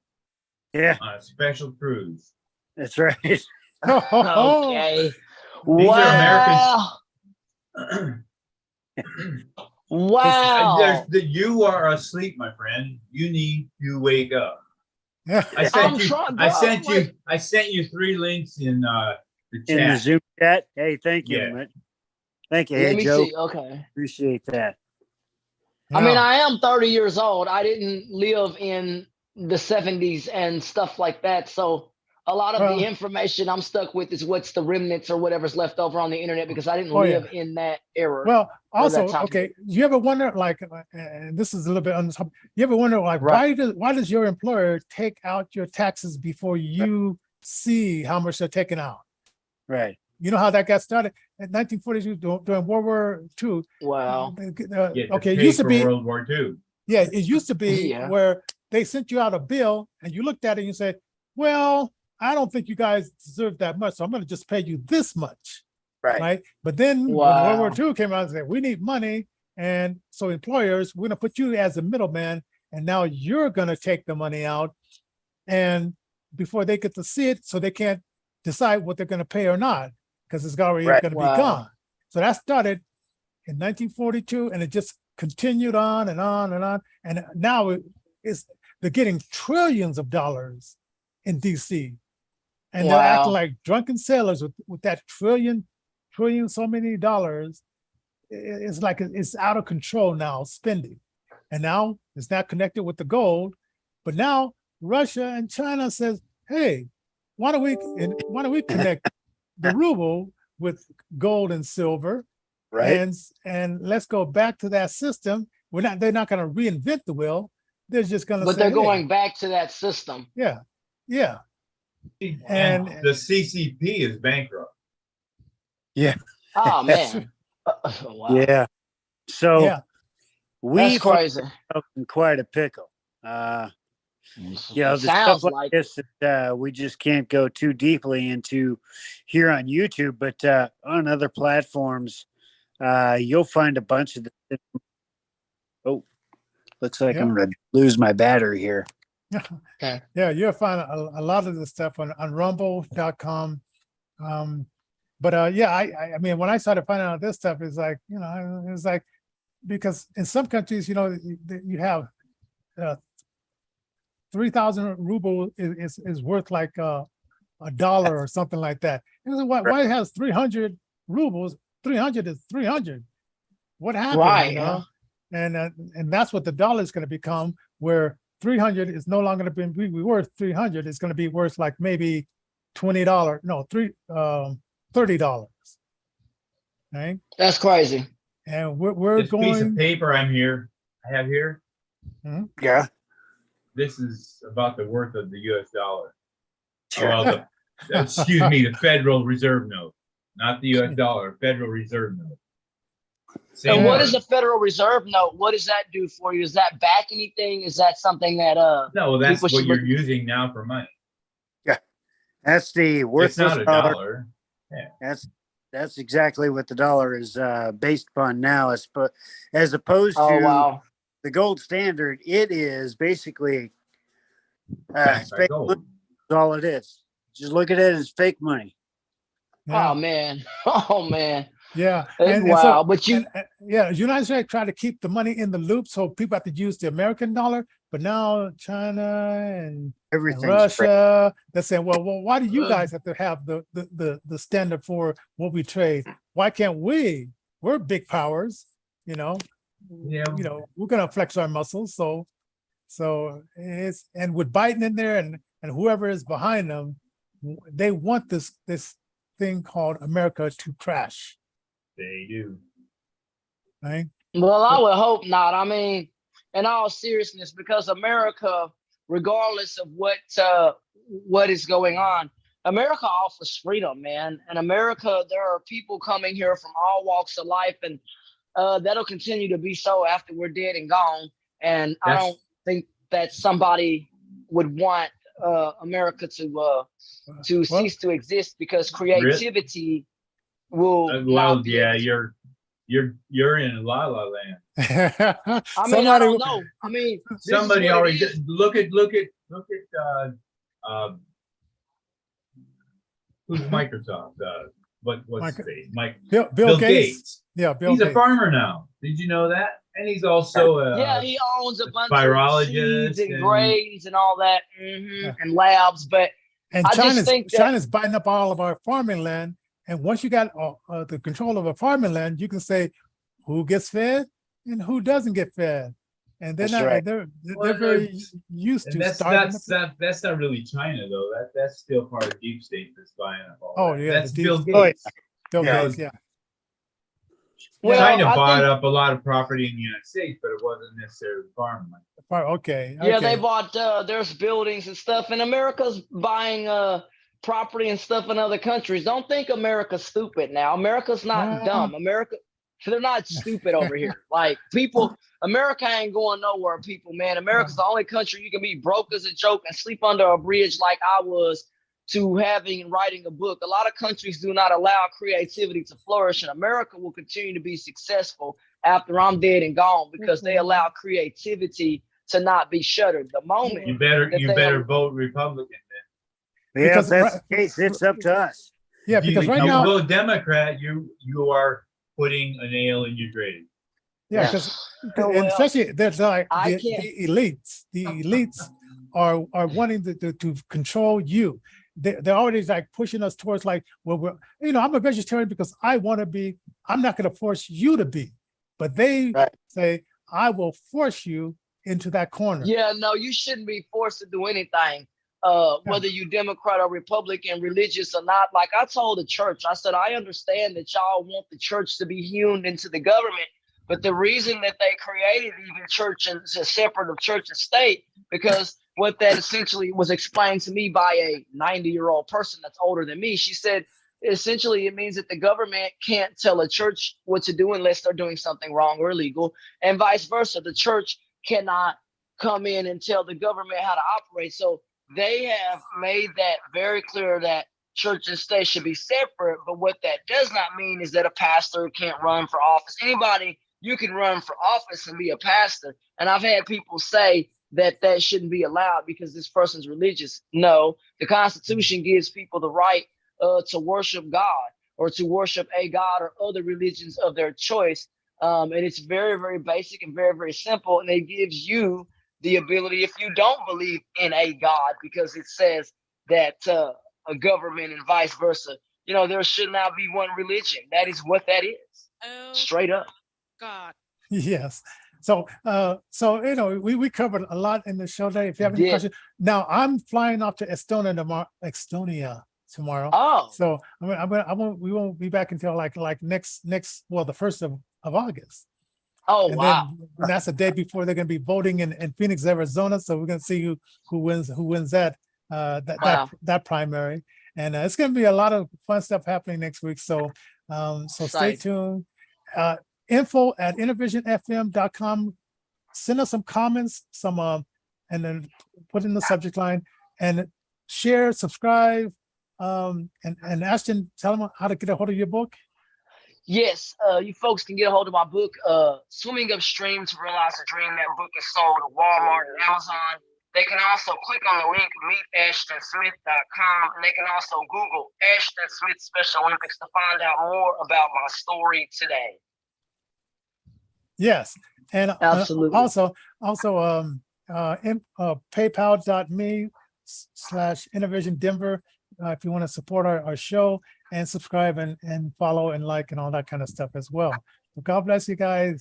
Yeah, on a special cruise. That's right. Okay. These Wow. are Americans. Wow. You are asleep, my friend. You need to wake up. I sent you 3 links in the chat. In the Zoom chat. Hey, thank you. Yeah. Thank you. Let Hey, me Joe. see. Okay. Appreciate that. I mean, I am 30 years old. I didn't live in the 70s and stuff like that. So A lot of Well- the information I'm stuck with is what's the remnants or whatever's left over on the internet because I didn't Oh, yeah. live in that era. Well, or that also, time. okay, you ever wonder, like, and this is a little bit on the top, you ever wonder, like, Right. why does your employer take out your taxes before you see how much they're taking out? Right. You know how that got started in 1942 during World War II. Wow. Get Okay, it paid used to for be, World War II. yeah, it used to be Yeah. where they sent you out a bill and you looked at it and you said, well, I don't think you guys deserve that much, so I'm going to just pay you this much. Right. Right. But then when Wow. World War II came out and said, we need money. And so employers, we're going to put you as a middleman. And now you're going to take the money out. And before they get to see it, so they can't decide what they're going to pay or not, because it's already Right. going to Wow. be gone. So that started in 1942 and it just continued on and on and on. And now they're getting trillions of dollars in DC. And they're acting Wow. like drunken sailors with that trillion, so many dollars. It's like it's out of control now, spending. And now it's not connected with the gold. But now Russia and China says, hey, why don't we connect the ruble with gold and silver? Right. And let's go back to that system. They're not going to reinvent the wheel. They're just going to But say, they're hey, going back to that system. yeah, yeah. And And- the CCP is bankrupt. Oh man. Wow. Yeah. So Yeah. we That's find crazy. ourselves in quite a pickle. You know, the Sounds stuff like like this that we just can't go too deeply into here on YouTube, but on other platforms, you'll find a bunch of the. Oh, looks like Yeah. I'm going to lose my battery here. Okay. Yeah, you'll find a lot of the stuff on rumble.com. But yeah, I mean, when I started finding out this stuff, it's like, it's like, because in some countries, you have 3,000 ruble is worth like a dollar or something like that. And so why it has 300 rubles? 300 is 300. What happened? Right, And that's what the dollar is going to become, where 300 is no longer going to be worth 300. It's going to be worth like maybe $20. No, $30. Right? That's crazy. And we're This piece of going. paper I have here, Yeah. this is about the worth of the US dollar. Sure. Well, excuse me, the Federal Reserve note, not the US dollar, Federal Reserve note. Same And what word. is the Federal Reserve note? What does that do for you? Does that back anything? Is that something that No, that's people what should you're look- using now for money. That's the It's worthless not a dollar. dollar. That's exactly what the dollar is based upon now, as opposed to Oh wow. the gold standard. It is basically Backed by fake gold. money. That's all it is. Just look at it as fake money. Yeah. Oh man. Oh man. Yeah. Wow. But you Yeah, the United States try to keep the money in the loop so people have to use the American dollar, but now China and Everything's Russia, they're saying, well, why do you guys have to have the standard for what we trade? Why can't we? We're big powers, Yeah. we're gonna flex our muscles. So it's, and with Biden in there and whoever is behind them, they want this thing called America to crash, They do. right? well, I would hope not. I mean, in all seriousness, because America, regardless of what is going on, America offers freedom, man. And America, there are people coming here from all walks of life, and that'll continue to be so after we're dead and gone. And I That's- don't think that somebody would want America to cease to exist, because creativity will. Well, not be yeah, able to- you're in la la land. I mean, I don't know. I mean, this is Somebody what it already is. did. Look at who's Microsoft? What's Mike- his name? Mike Bill Bill Gates. Gates. Yeah, Bill He's a Gates. farmer now. Did you know that? And he's also Yeah, he owns a bunch of virologist seeds and and- grains and all that, Yeah. and labs. But And I just think that- China's buying up all of our farming land. And once you got the control of a farming land, you can say who gets fed and who doesn't get fed. and they're That's not, right. they're Well, very used And to that's starving. that's not really China though. That's still part of deep state that's buying up all Oh, that. yeah, That's the Bill deep- Oh, Gates. Bill Yeah. Gates, yeah. Well, China I bought think- up a lot of property in the United States, but it wasn't necessarily farmland. Okay. Yeah, they okay. bought there's buildings and stuff, and America's buying property and stuff in other countries. Don't think America's stupid now. America's not Well- dumb. They're not stupid over here. Like people, America ain't going nowhere, people, man. America's the only country you can be broke as a joke and sleep under a bridge like I was to having and writing a book. A lot of countries do not allow creativity to flourish, and America will continue to be successful after I'm dead and gone because they allow creativity to not be shuttered. The moment You better vote Republican then. Yeah, if Because that's right- the case, it's up to us. Yeah, If because you, right you now, vote Democrat, you are putting a nail in your grave. yeah, Yeah. because Well, especially there's like I the can't- elites. The elites are wanting to control you. They're already like pushing us towards like, well, I'm a vegetarian because I want to be. I'm not going to force you to be, but they Right. say I will force you into that corner. Yeah, no, you shouldn't be forced to do anything. Whether you Democrat or Republican, religious or not. Like I told the church, I said, I understand that y'all want the church to be hewn into the government, but the reason that they created even church and separate of church and state, because what that essentially was explained to me by a 90-year-old person that's older than me. She said, essentially, it means that the government can't tell a church what to do unless they're doing something wrong or illegal, and vice versa. The church cannot come in and tell the government how to operate. So they have made that very clear that church and state should be separate. But what that does not mean is that a pastor can't run for office. Anybody, you can run for office and be a pastor. And I've had people say that shouldn't be allowed because this person's religious. No, the Constitution gives people the right to worship God or to worship a God or other religions of their choice. And it's very, very basic and very, very simple. And it gives you the ability, if you don't believe in a God, because it says that a government and vice versa, there should not be one religion. That is what that is. Oh, Straight up. God. Yes. So, we covered a lot in the show today. If you have any Did. questions, now I'm flying off to Estonia tomorrow. Oh, So we won't be back until like next the 1st of August. oh, And wow. then that's the day before they're going to be voting in Phoenix, Arizona. So we're going to see who wins that Wow. that primary. And it's going to be a lot of fun stuff happening next week. So stay Exciting. tuned. info@innervisionfm.com. Send us some comments, and then put in the subject line and share, subscribe. And Ashton, tell them how to get a hold of your book. Yes, you folks can get a hold of my book, Swimming Upstream to Realize a Dream. That book is sold at Walmart and Amazon. They can also click on the link, meetashtonsmith.com, and they can also Google Ashton Smith Special Olympics to find out more about my story today. Yes, and Absolutely. also paypal.me/Innovision Denver if you want to support our show and subscribe and follow and like and all that kind of stuff as well. So God bless you guys.